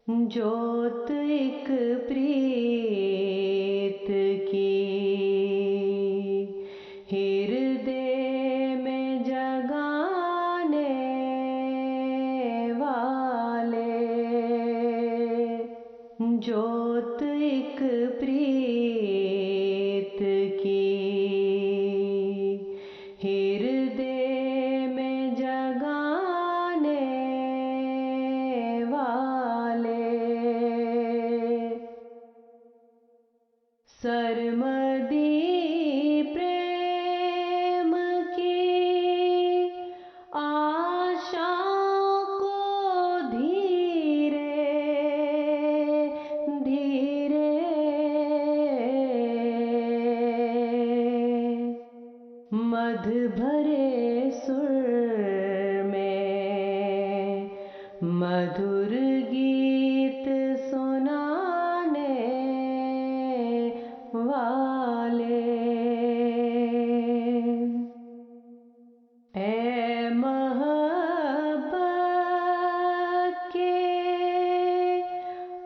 जोत एक प्रीत की हृदय में जगाने वाले, जोत एक प्रीत की हृदय में जगाने वाले, सरमदी प्रेम की आशाओं को धीरे धीरे मध भरे सुर में मधुर गीत सुनाने वाले, ऐ मोहब्बत के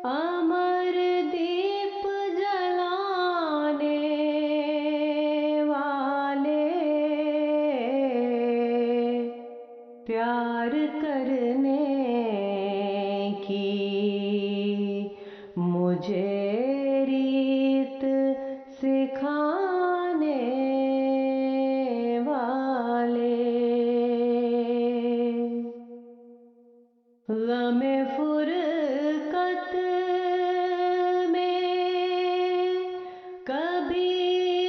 अमर दीप जलाने वाले, प्यार करने की मुझे रीत सिखाने वाले, ग़म-ए फुरक़त में कभी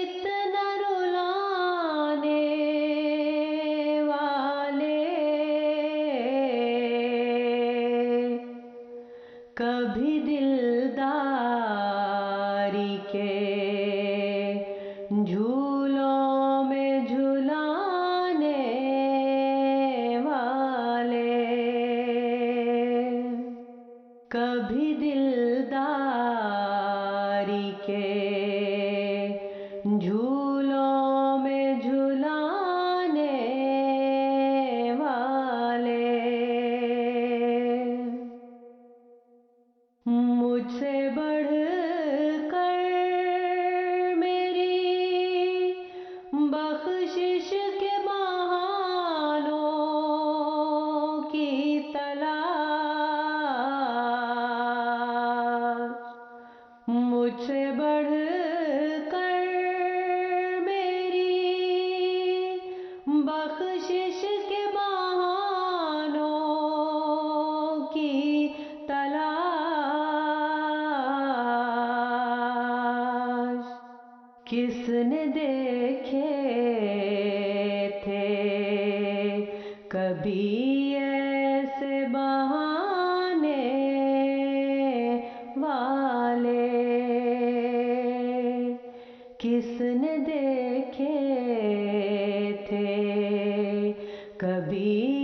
इतना रुलाने वाले, कभी दिलदारी के झूलों में झुलाने वाले, कभी दिलदारी के झूलों में झुलाने वाले, मुझसे बढ़कर मेरी बख्शिश के बहानों की तलाश, मुझसे बढ़कर मेरी बख्शिश के बहानों की तलाश, किसने देखे थे कभी ऐसे बहाने वाले, किसने देखे थे कभी